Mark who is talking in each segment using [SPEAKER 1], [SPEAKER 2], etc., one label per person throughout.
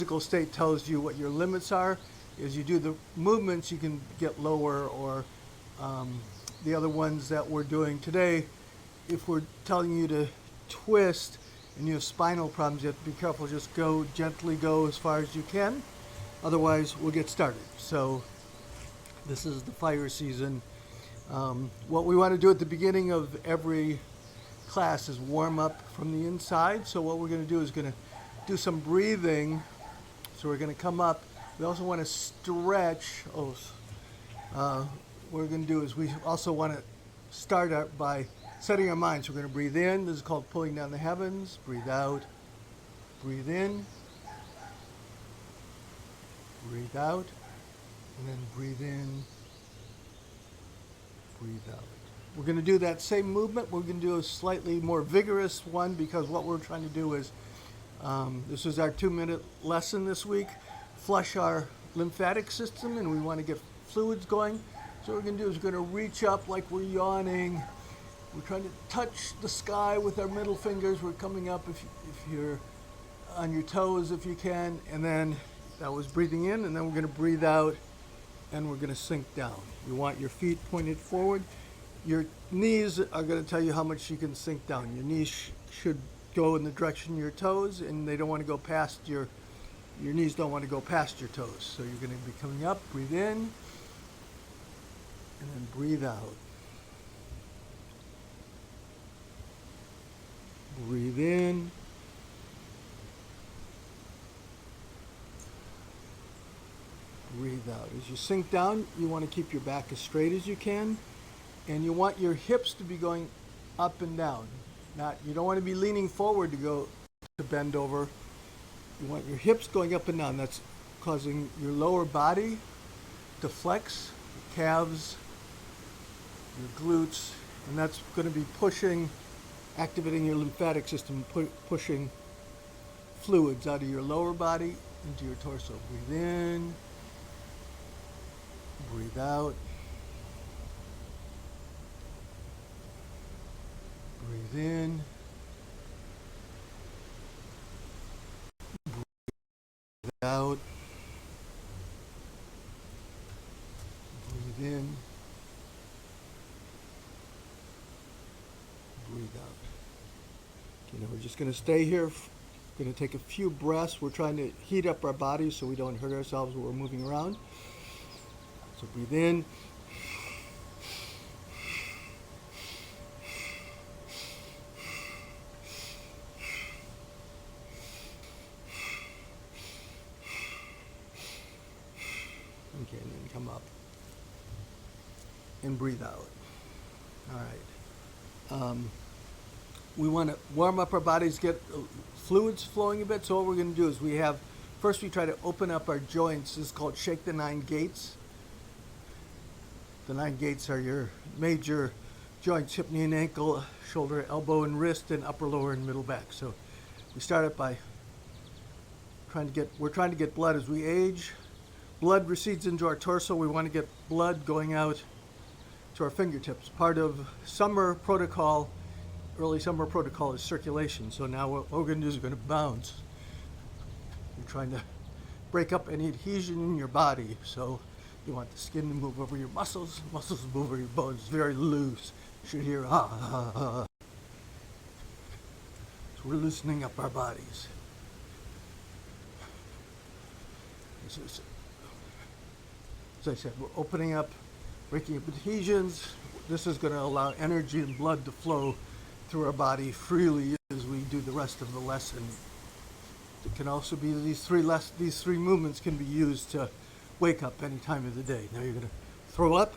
[SPEAKER 1] physical state tells you what your limits are. As you do the movements, you can get lower, or um, the other ones that we're doing today, if we're telling you to twist and you have spinal problems, you have to be careful. Just go gently, go as far as you can. Otherwise, we'll get started. So this is the fire season. What we want to do at the beginning of every class is warm up from the inside. So what we're going to do is going to do some breathing. So we're going to come up. We also want to stretch. What we're going to do is we also want to start out by setting our minds. We're going to breathe in. This is called pulling down the heavens. Breathe out. Breathe in. Breathe out. And then breathe in. Breathe out. We're going to do that same movement. We're going to do a slightly more vigorous one, because what we're trying to do is, this is our 2-minute lesson this week, flush our lymphatic system, and we want to get fluids going. So what we're going to do is we're going to reach up like we're yawning. We're trying to touch the sky with our middle fingers. We're coming up if you're on your toes if you can. And then that was breathing in, and then we're going to breathe out, and we're going to sink down. You want your feet pointed forward. Your knees are going to tell you how much you can sink down. Your knees should go in the direction of your toes, and they don't want to go past your knees don't want to go past your toes. So you're going to be coming up, breathe in, and then breathe out. Breathe in. Breathe out. As you sink down, you want to keep your back as straight as you can, and you want your hips to be going up and down. You don't want to be leaning forward to bend over. You want your hips going up and down. That's causing your lower body to flex, your calves, your glutes, and that's going to be activating your lymphatic system, pushing fluids out of your lower body into your torso. Breathe in, breathe out. Breathe in. Breathe out. Breathe in. Breathe out. Okay, now we're just going to stay here. We're going to take a few breaths. We're trying to heat up our bodies so we don't hurt ourselves when we're moving around. So breathe in. Okay, and then come up and breathe out. All right. We want to warm up our bodies, get fluids flowing a bit. So what we're going to do is first we try to open up our joints. This is called shake the 9 gates. The 9 gates are your major joints: hip, knee, and ankle, shoulder, elbow, and wrist, and upper, lower, and middle back. So we start it by trying to get blood as we age. Blood recedes into our torso. We want to get blood going out to our fingertips. Part of summer protocol, early summer protocol, is circulation. So now what we're going to do is we're going to bounce. You're trying to break up any adhesion in your body. So you want the skin to move over your muscles to move over your bones. It's very loose. You should hear ah. So we're loosening up our bodies. As I said, we're opening up, breaking up adhesions. This is going to allow energy and blood to flow through our body freely as we do the rest of the lesson. It can also be these three movements can be used to wake up any time of the day. Now you're going to throw up,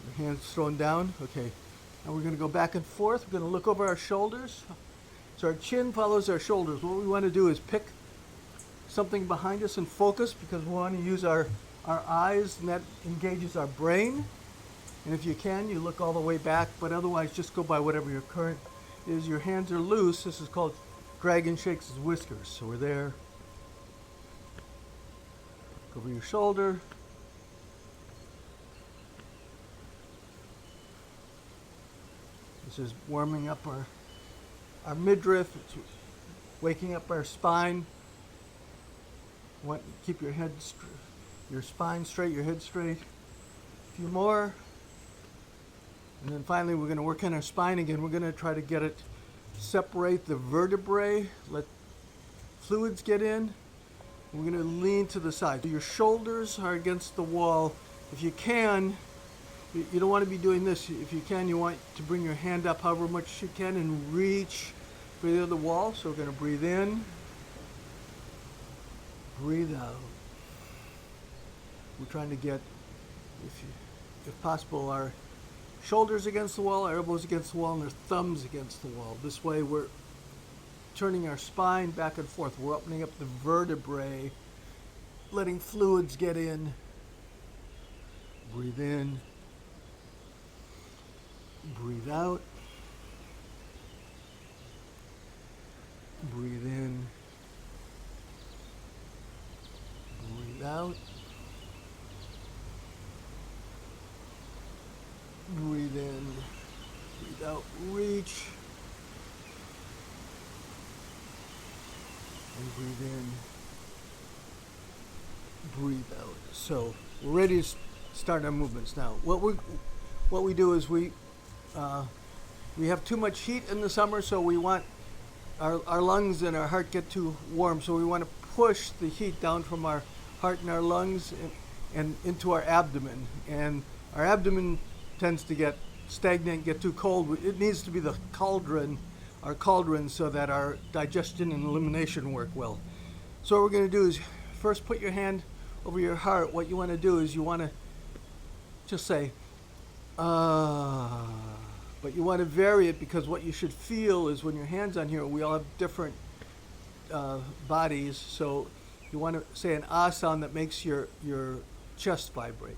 [SPEAKER 1] your hands thrown down. Okay, now we're going to go back and forth. We're going to look over our shoulders. So our chin follows our shoulders. What we want to do is pick something behind us and focus, because we want to use our eyes, and that engages our brain. And if you can, you look all the way back, but otherwise just go by whatever your current is. Your hands are loose. This is called dragon shakes his whiskers. So we're there. Look over your shoulder. This is warming up our midriff. It's waking up our spine. Keep your head, your spine straight, your head straight. A few more. And then finally, we're going to work on our spine again. We're going to try to get it, separate the vertebrae, let fluids get in. We're going to lean to the side. Your shoulders are against the wall. If you can, you don't want to be doing this. If you can, you want to bring your hand up however much you can and reach for the other wall. So we're going to breathe in, breathe out. We're trying to get, if possible, our shoulders against the wall, our elbows against the wall, and our thumbs against the wall. This way we're turning our spine back and forth. We're opening up the vertebrae, letting fluids get in. Breathe in. Breathe out. Breathe in. Breathe out. Breathe in. Breathe out. Reach. And breathe in. Breathe out. So we're ready to start our movements now. What we do is we have too much heat in the summer, so we want our lungs and our heart get too warm, so we want to push the heat down from our heart and our lungs and into our abdomen. And our abdomen tends to get stagnant, get too cold. It needs to be the cauldron, our cauldron, so that our digestion and elimination work well. So what we're going to do is first put your hand over your heart. What you want to do is you want to just say, but you want to vary it, because what you should feel is when your hand's on here, we all have different bodies, so you want to say an ah sound that makes your chest vibrate.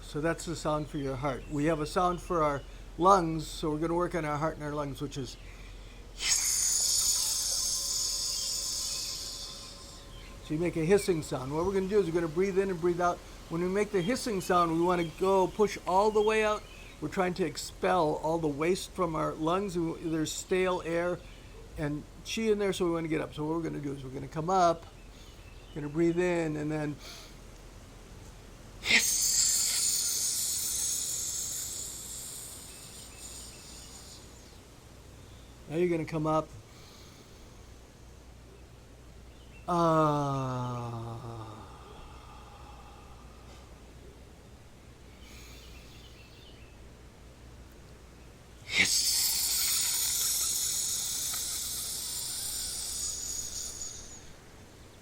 [SPEAKER 1] So that's the sound for your heart. We have a sound for our lungs, so we're going to work on our heart and our lungs, which is so you make a hissing sound. What we're going to do is we're going to breathe in and breathe out. When we make the hissing sound, we want to go push all the way out. We're trying to expel all the waste from our lungs. There's stale air and chi in there, so we want to get up. So what we're going to do is we're going to come up, we're going to breathe in, and then hiss. Now you're going to come up.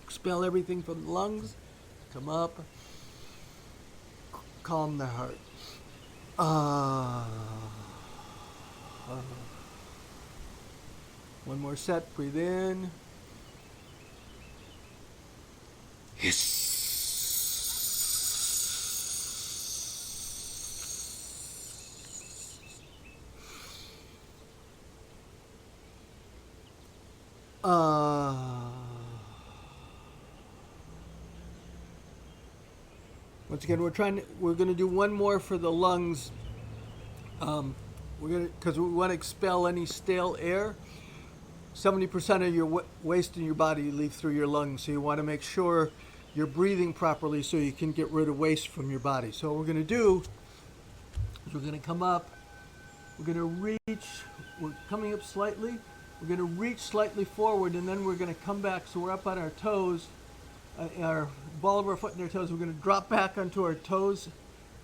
[SPEAKER 1] Expel everything from the lungs. Come up. Calm the heart. One more set. Breathe in. Hiss. Once again, we're going to do one more for the lungs. Because we want to expel any stale air. 70% of your waste in your body you leave through your lungs, so you want to make sure you're breathing properly so you can get rid of waste from your body. So what we're going to do is we're going to come up, we're going to reach, we're coming up slightly, we're going to reach slightly forward, and then we're going to come back so we're up on our toes, our ball of our foot and our toes. We're going to drop back onto our toes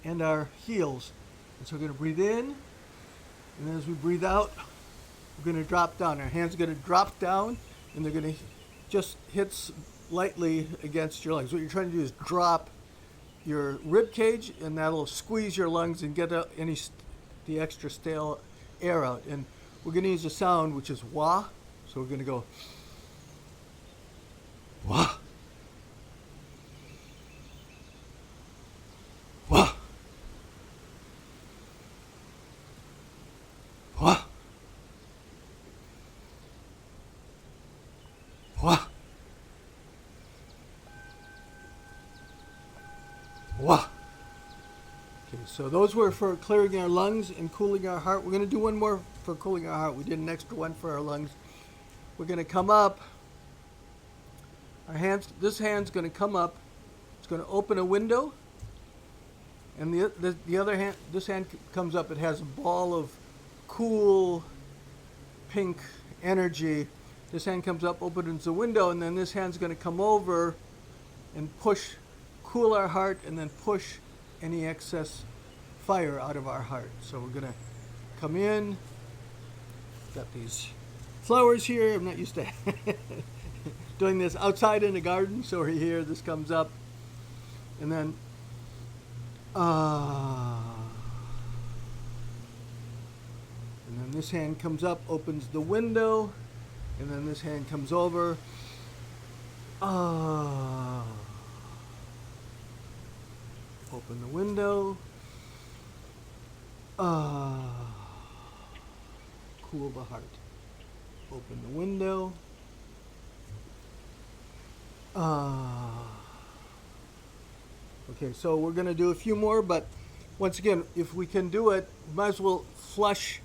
[SPEAKER 1] and our heels. And so we're going to breathe in, and then as we breathe out, we're going to drop down. Our hands are going to drop down, and they're going to just hit lightly against your legs. What you're trying to do is drop your rib cage, and that'll squeeze your lungs and get the extra stale air out. And we're going to use a sound which is wah. So we're going to go wah, wah, wah. Wah. Wah. Okay, so those were for clearing our lungs and cooling our heart. We're going to do one more for cooling our heart. We did an extra one for our lungs. We're going to come up. Our hands. This hand's going to come up. It's going to open a window. And the other hand, this hand comes up. It has a ball of cool pink energy. This hand comes up, opens the window, and then this hand's going to come over and push, cool our heart, and then push any excess fire out of our heart. So we're going to come in. Got these flowers here. I'm not used to doing this outside in the garden, so we're here. This comes up, and then this hand comes up, opens the window, and then this hand comes over. Open the window. Cool the heart. Open the window. Okay, so we're going to do a few more, but once again, if we can do it, might as well flush.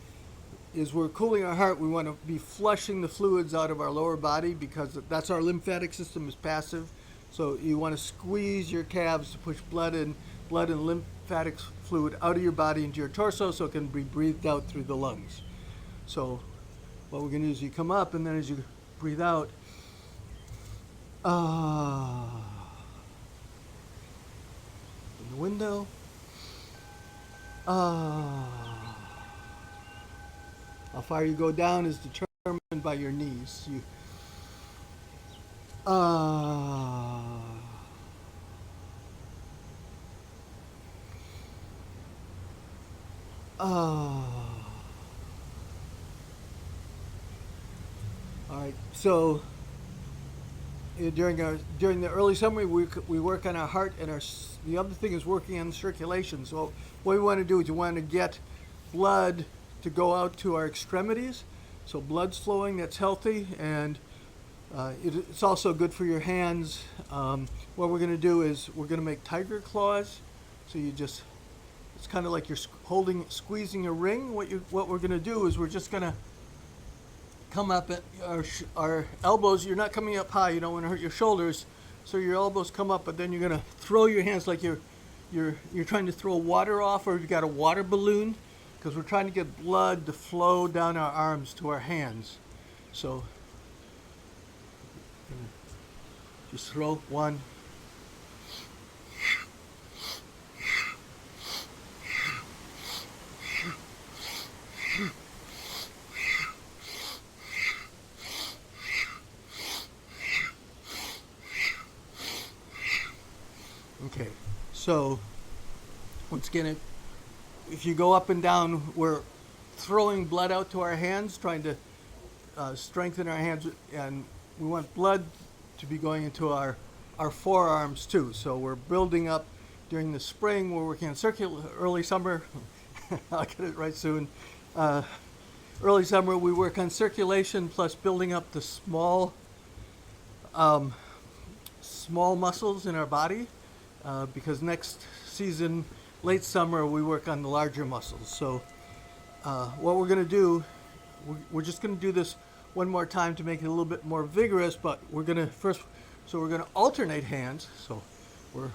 [SPEAKER 1] As we're cooling our heart, we want to be flushing the fluids out of our lower body because that's our lymphatic system is passive. So you want to squeeze your calves to push blood and lymphatic fluid out of your body into your torso so it can be breathed out through the lungs. So what we're going to do is you come up, and then as you breathe out, open the window. How far you go down is determined by your knees. All right. So during the early summer, we work on our heart, and the other thing is working on circulation. So what we want to do is we want to get blood to go out to our extremities, so blood's flowing, that's healthy, and it's also good for your hands. What we're going to do is we're going to make tiger claws. So it's kind of like you're squeezing a ring. What we're going to do is we're just going to come up at our elbows. You're not coming up high. You don't want to hurt your shoulders, so your elbows come up, but then you're going to throw your hands like you're trying to throw water off, or you got a water balloon, because we're trying to get blood to flow down our arms to our hands. So just throw one. Okay, so once again, if you go up and down, we're throwing blood out to our hands, trying to strengthen our hands, and we want blood to be going into our forearms too. So we're building up during the spring. We're working on early summer. I'll get it right soon. Early summer, we work on circulation plus building up the small muscles in our body, because next season, late summer, we work on the larger muscles. So what we're going to do, we're just going to do this one more time to make it a little bit more vigorous, but we're going to alternate hands. So your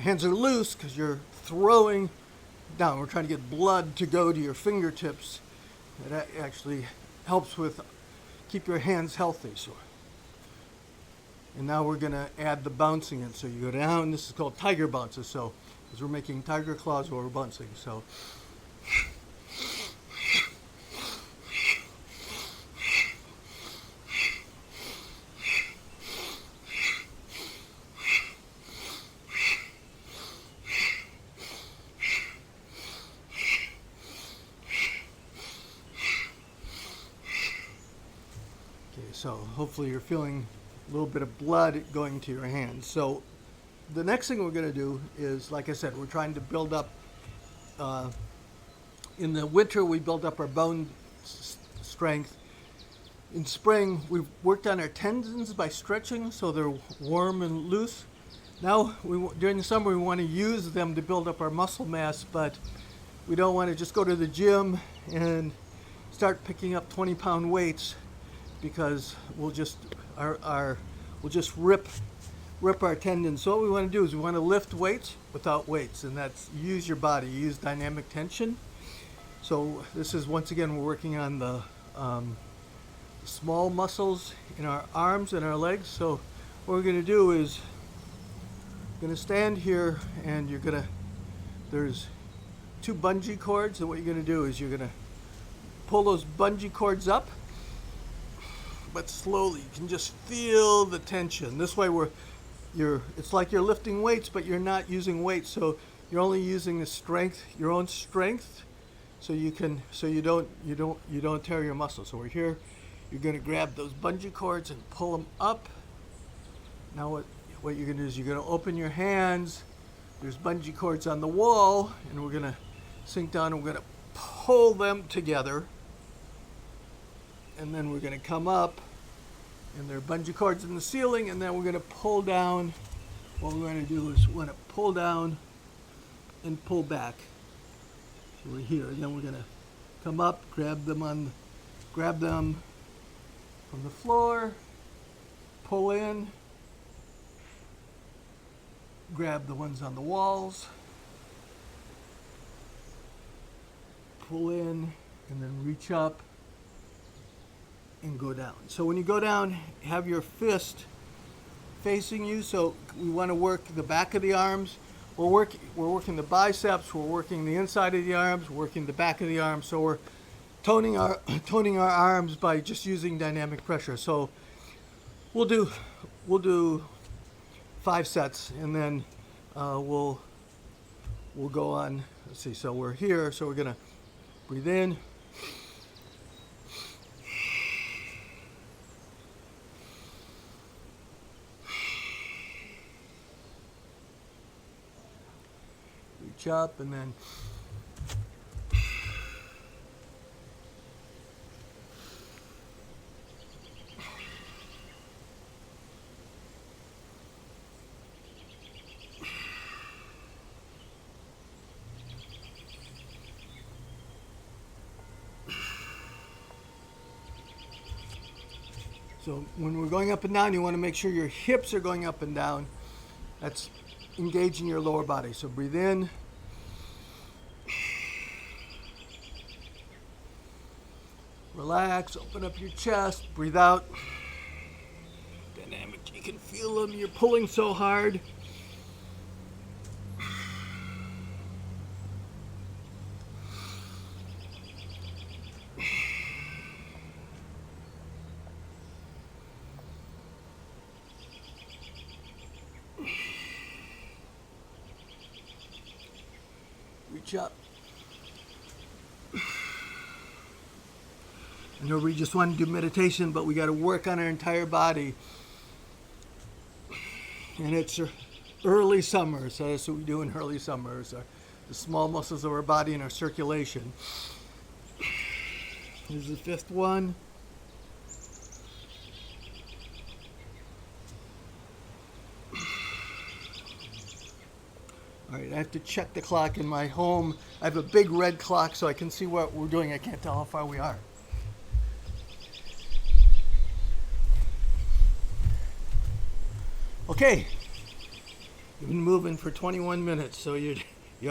[SPEAKER 1] hands are loose because you're throwing down. We're trying to get blood to go to your fingertips. That actually helps with keep your hands healthy. So. And now we're going to add the bouncing in. So you go down. This is called tiger bounces. So as we're making tiger claws while we're bouncing. So so hopefully you're feeling a little bit of blood going to your hands. So the next thing we're going to do is, like I said, we're trying to build up, in the winter we build up our bone strength. In spring we've worked on our tendons by stretching so they're warm and loose. Now, during the summer, we want to use them to build up our muscle mass, but we don't want to just go to the gym and start picking up 20-pound weights, because we'll just we'll just rip our tendons. So what we want to do is we want to lift weights without weights, and that's use your body, use dynamic tension. So this is, once again, we're working on the small muscles in our arms and our legs. So what we're going to do is you're going to stand here, and there's 2 bungee cords, and what you're going to do is you're going to pull those bungee cords up, but slowly. You can just feel the tension. This way it's like you're lifting weights, but you're not using weights, so you're only using the strength, your own strength, so you don't tear your muscles. So we're here. You're going to grab those bungee cords and pull them up. Now what you're going to do is you're going to open your hands. There's bungee cords on the wall, and we're going to sink down, and we're going to pull them together. And then we're going to come up, and there are bungee cords in the ceiling, and then we're going to pull down. What we're going to do is we're going to pull down and pull back. So we're here, and then we're going to come up, grab them from the floor, pull in, grab the ones on the walls, pull in, and then reach up and go down. So when you go down, have your fist facing you. So we want to work the back of the arms. We're working the biceps, we're working the inside of the arms, we're working the back of the arms. So we're toning our arms by just using dynamic pressure. So we'll do 5 sets, and then we'll go on. Let's see. So we're here. So we're gonna breathe in. Reach up, and then so when we're going up and down, you want to make sure your hips are going up and down. That's engaging your lower body. So breathe in. Relax, open up your chest, breathe out. Dynamic, you can feel them, you're pulling so hard. Reach up. I know we just want to do meditation, but we got to work on our entire body. And it's early summer, so that's what we do in early summer. Is the small muscles of our body and our circulation. Here's the 5th one. All right, I have to check the clock in my home. I have a big red clock so I can see what we're doing. I can't tell how far we are. Okay, you've been moving for 21 minutes, so you're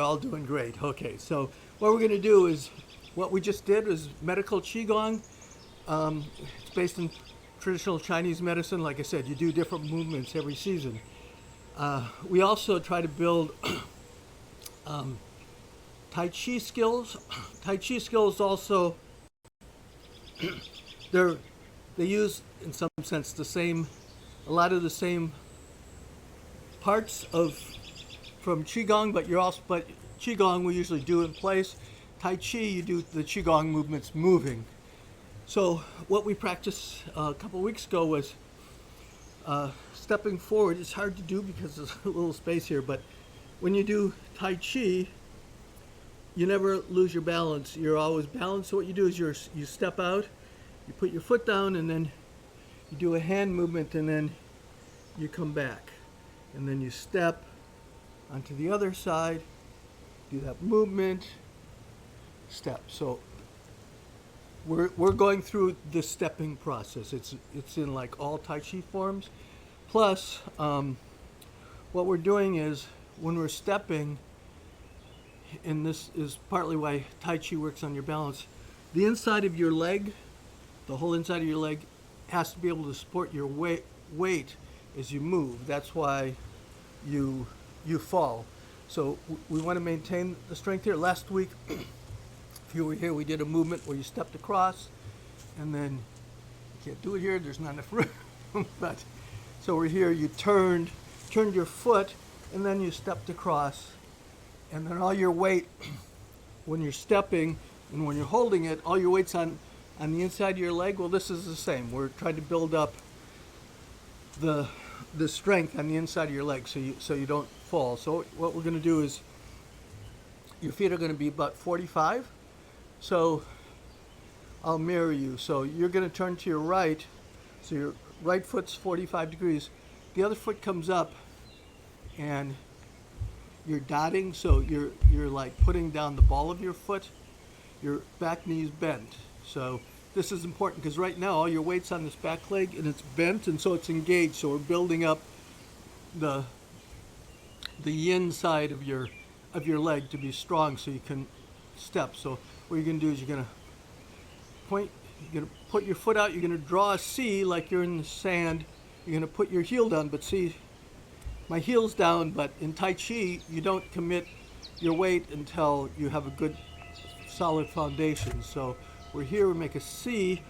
[SPEAKER 1] all doing great. Okay, so what we're going to do is, what we just did is medical Qigong. It's based in traditional Chinese medicine. Like I said, you do different movements every season. We also try to build Tai Chi skills. Tai Chi skills also, they use, in some sense, a lot of the same parts from Qigong, but Qigong we usually do in place. Tai Chi, you do the Qigong movements moving. So what we practiced a couple weeks ago was stepping forward. It's hard to do because there's a little space here, but when you do Tai Chi, you never lose your balance. You're always balanced. So what you do is you step out, you put your foot down, and then you do a hand movement, and then you come back. and then you step onto the other side, do that movement, step. So we're going through the stepping process. It's in like all Tai Chi forms. Plus, what we're doing is when we're stepping, and this is partly why Tai Chi works on your balance, the inside of your leg, the whole inside of your leg, has to be able to support your weight as you move. That's why you fall. So we want to maintain the strength here. Last week, if you were here, we did a movement where you stepped across, and then you can't do it here. There's not enough room. But so we're here. You turned your foot, and then you stepped across, and then all your weight, when you're stepping and when you're holding it, all your weight's on the inside of your leg. Well, this is the same. We're trying to build up the strength on the inside of your leg so you don't fall. So what we're going to do is your feet are going to be about 45. So I'll mirror you. So you're going to turn to your right. So your right foot's 45 degrees. The other foot comes up, and you're dotting. So you're like putting down the ball of your foot. Your back knee's bent. So this is important because right now all your weight's on this back leg and it's bent, and so it's engaged. So we're building up the yin side of your leg to be strong so you can step. So what you're going to do is you're going to put your foot out. You're going to draw a C like you're in the sand. You're going to put your heel down, but see, my heel's down, but in Tai Chi, you don't commit your weight until you have a good solid foundation. So we're here, we make a C.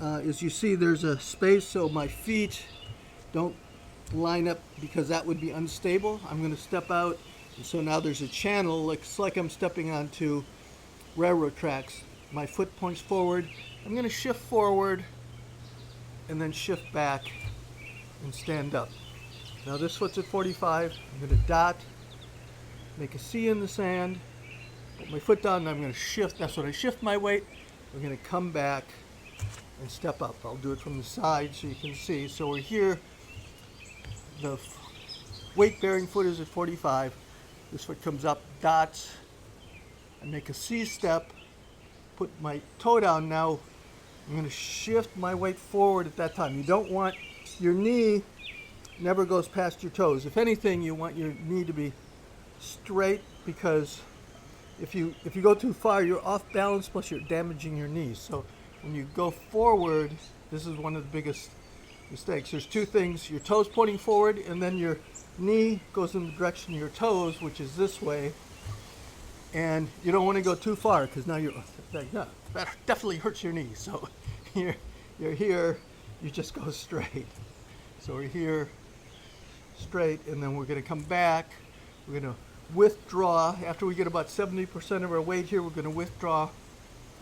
[SPEAKER 1] As you see, there's a space, so my feet don't line up because that would be unstable. I'm going to step out, and so now there's a channel. It's like I'm stepping onto railroad tracks. My foot points forward. I'm going to shift forward and then shift back and stand up. Now this foot's at 45. I'm going to dot, make a C in the sand, put my foot down, and I'm going to shift. That's when I shift my weight. We're going to come back and step up. I'll do it from the side so you can see. So we're here. The weight-bearing foot is at 45. This foot comes up, dots. I make a C step, put my toe down. Now I'm going to shift my weight forward at that time. You don't want your knee never goes past your toes. If anything, you want your knee to be straight, because if you go too far, you're off balance, plus you're damaging your knees. So when you go forward, this is one of the biggest mistakes. There's two things: your toes pointing forward, and then your knee goes in the direction of your toes, which is this way. And you don't want to go too far, because now that definitely hurts your knees. So you're here, you just go straight. So we're here, straight, and then we're going to come back. We're going to withdraw. After we get about 70% of our weight here, we're going to withdraw.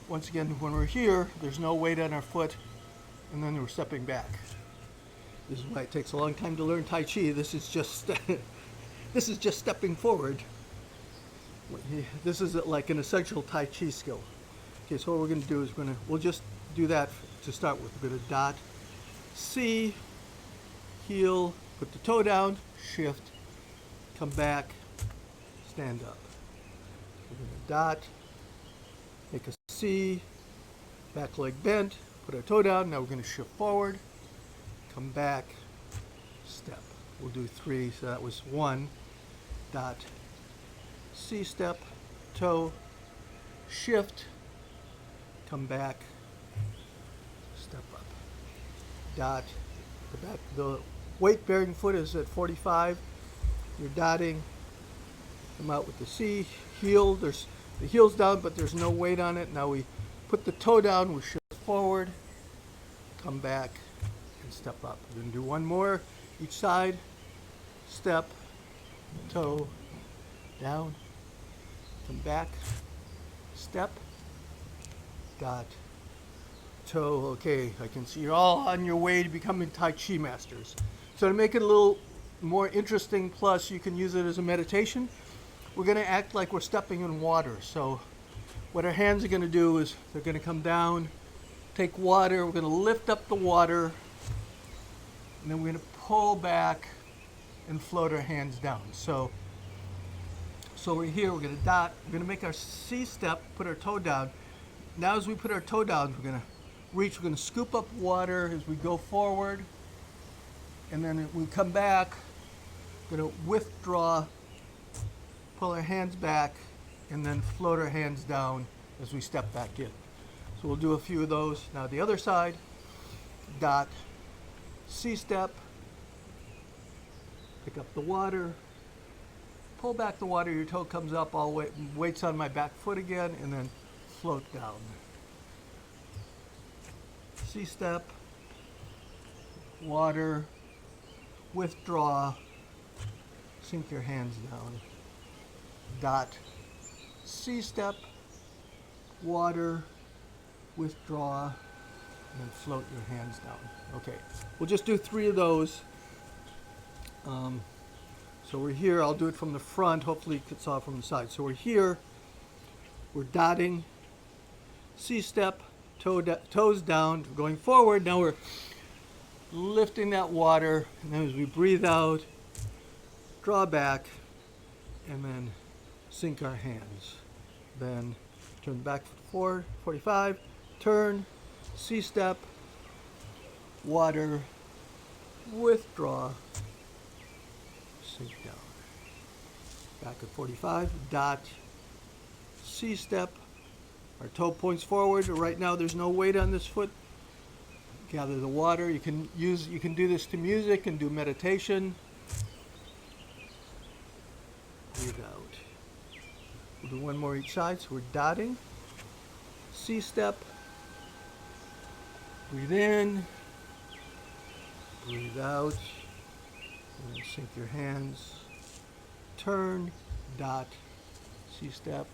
[SPEAKER 1] Once again, when we're here, there's no weight on our foot, and then we're stepping back. This is why it takes a long time to learn Tai Chi. This is just stepping forward. This is like an essential Tai Chi skill. Okay, so what we're going to do is we'll just do that to start with. We're going to dot, C, heel, put the toe down, shift, come back, stand up. We're going to dot, make a C, back leg bent, put our toe down. Now we're going to shift forward, come back, step. We'll do 3, so that was 1, dot, C step, toe, shift, come back, step up, dot. The weight bearing foot is at 45. You're dotting, come out with the C, heel. The heel's down, but there's no weight on it. Now we put the toe down, we shift forward, come back, and step up. We're going to do one more each side. Step, toe, down, come back, step, dot, toe. Okay, I can see you're all on your way to becoming Tai Chi masters. So to make it a little more interesting, plus you can use it as a meditation, we're going to act like we're stepping in water. So what our hands are going to do is they're going to come down, take water, we're going to lift up the water, and then we're going to pull back and float our hands down. So we're here, we're gonna dot, we're gonna make our C step, put our toe down. Now as we put our toe down, we're gonna reach, we're gonna scoop up water as we go forward, and then we come back, we're gonna withdraw, pull our hands back, and then float our hands down as we step back in. So we'll do a few of those. Now the other side, dot, C step, pick up the water, pull back the water, your toe comes up, all weight's on my back foot again, and then float down. C step, water, withdraw, sink your hands down. Dot, C step, water, withdraw, and then float your hands down. Okay, we'll just do 3 of those. So we're here, I'll do it from the front, hopefully you saw it from the side. So we're here, we're dotting, C step, toes down, going forward. Now we're lifting that water, and then as we breathe out, draw back, and then sink our hands. Then turn back for 45, turn, C step, water, withdraw, sink down. Back at 45, dot, C step, our toe points forward. Right now there's no weight on this foot. Gather the water. You can do this to music and do meditation. Breathe out. We'll do one more each side. So we're dotting, C step, breathe in, breathe out, and then sink your hands, turn, dot, C step.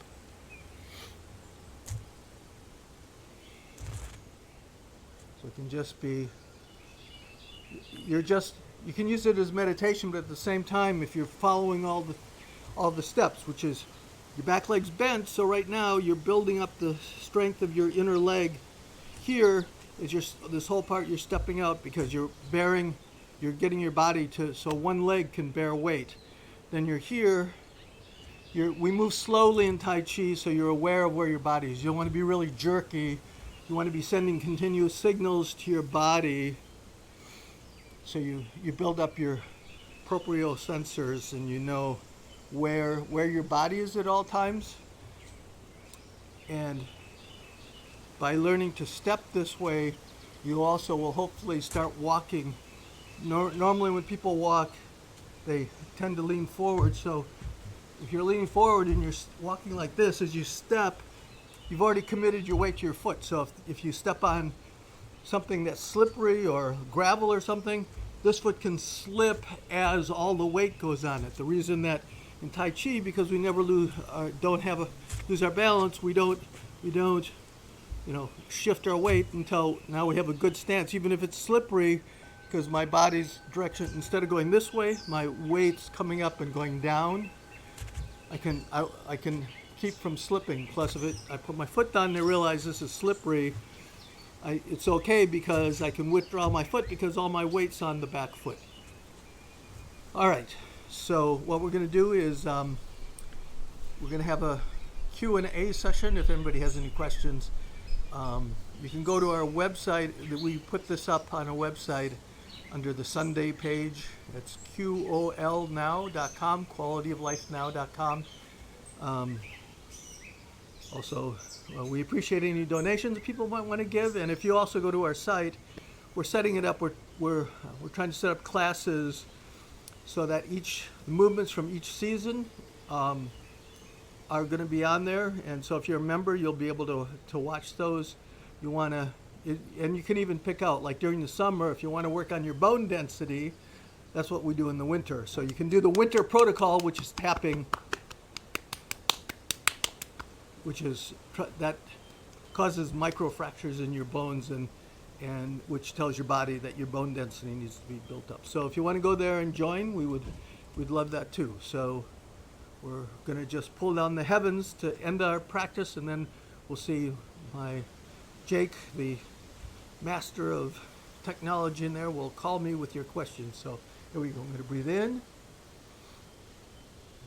[SPEAKER 1] So it can just be, you can use it as meditation, but at the same time, if you're following all the steps, which is your back leg's bent, so right now you're building up the strength of your inner leg. Here is this whole part you're stepping out because you're getting your body to, so one leg can bear weight. Then you're here, we move slowly in Tai Chi, so you're aware of where your body is. You don't want to be really jerky. You want to be sending continuous signals to your body, so you build up your propriosensors and you know where your body is at all times. And by learning to step this way, you also will hopefully start walking. Normally when people walk, they tend to lean forward. So if you're leaning forward and you're walking like this, as you step, you've already committed your weight to your foot. So if you step on something that's slippery or gravel or something, this foot can slip as all the weight goes on it. The reason that in Tai Chi, because we never lose our balance, we don't shift our weight until now we have a good stance, even if it's slippery, because my body's direction, instead of going this way, my weight's coming up and going down. I can keep from slipping. Plus, if I put my foot down and I realize this is slippery, it's okay because I can withdraw my foot because all my weight's on the back foot. All right, so what we're going to do is we're going to have a Q&A session if anybody has any questions. You can go to our website. We put this up on our website under the Sunday page. It's QOLnow.com, qualityoflifenow.com. Also, we appreciate any donations that people might want to give. And if you also go to our site, we're setting it up. We're trying to set up classes so that the movements from each season are going to be on there. And so if you're a member, you'll be able to watch those. And you can even pick out, like during the summer, if you want to work on your bone density, that's what we do in the winter. So you can do the winter protocol, which is tapping, that causes microfractures in your bones and which tells your body that your bone density needs to be built up. So if you want to go there and join, we'd love that too. So we're going to just pull down the heavens to end our practice, and then we'll see Jake, the master of technology in there, will call me with your questions. So here we go. I'm going to breathe in,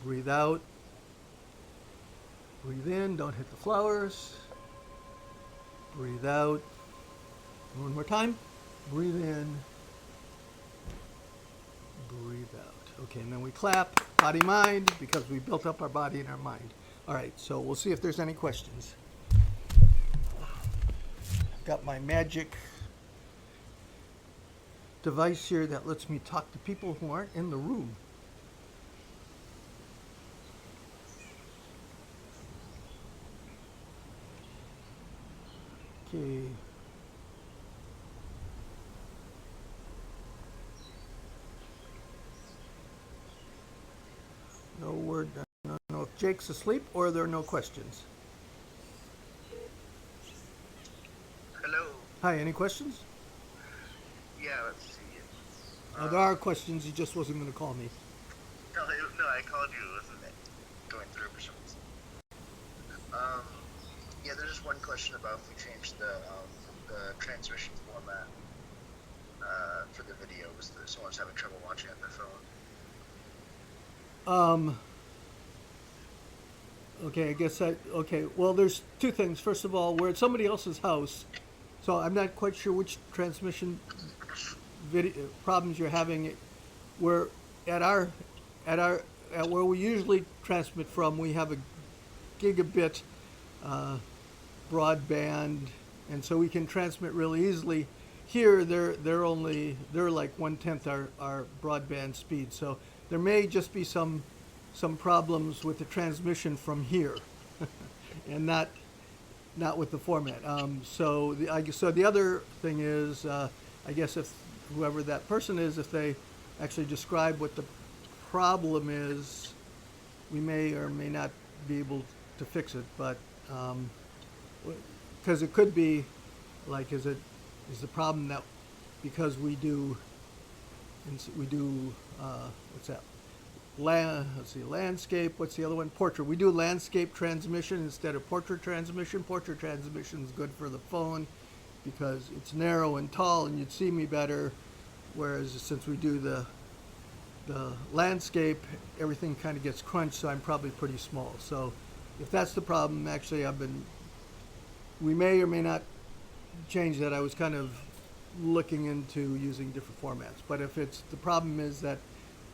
[SPEAKER 1] Breathe out. Breathe in. Don't hit the flowers. Breathe out. One more time. Breathe in. Breathe out. Okay, and then we clap, body mind, because we built up our body and our mind. All right, so we'll see if there's any questions. Got my magic device here that lets me talk to people who aren't in the room. Okay. No word. I don't know if Jake's asleep or there are no questions.
[SPEAKER 2] Hello.
[SPEAKER 1] Hi, any questions?
[SPEAKER 2] Yeah, let's see.
[SPEAKER 1] There are questions. He just wasn't going to call me.
[SPEAKER 2] No, no, I called you. It wasn't going through for some reason. Um, yeah, there's just one question about if we changed the transmission format for the video. Someone's having trouble watching on their phone.
[SPEAKER 1] Okay, I guess okay. Well, there's two things. First of all, we're at somebody else's house, so I'm not quite sure which transmission video problems you're having. We're at our at our at where we usually transmit from. We have a gigabit broadband, and so we can transmit really easily. Here, they're like 1/10 our broadband speed. So there may just be some problems with the transmission from here, and not with the format. So the other thing is, I guess if whoever that person is, if they actually describe what the problem is, we may or may not be able to fix it. But because it could be like, is the problem that because we do what's that? Let's see, landscape. What's the other one? Portrait. We do landscape transmission instead of portrait transmission. Portrait transmission is good for the phone because it's narrow and tall, and you'd see me better. Whereas since we do the landscape, everything kind of gets crunched, so I'm probably pretty small. So if that's the problem, actually, we may or may not change that. I was kind of looking into using different formats, but if it's the problem is that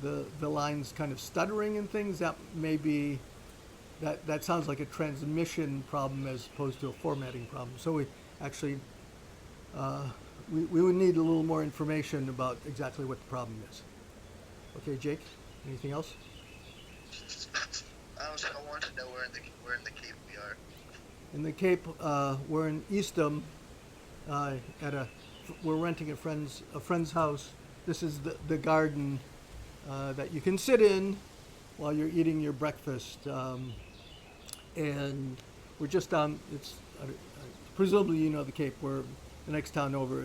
[SPEAKER 1] the line's kind of stuttering and things, that may be that sounds like a transmission problem as opposed to a formatting problem. So we actually we would need a little more information about exactly what the problem is. Okay, Jake, anything else?
[SPEAKER 2] I wanted to know where in the Cape we are.
[SPEAKER 1] In the Cape, we're in Eastham. We're renting a friend's house. This is the garden that you can sit in while you're eating your breakfast, and we're just down. It's presumably you know the Cape. The next town over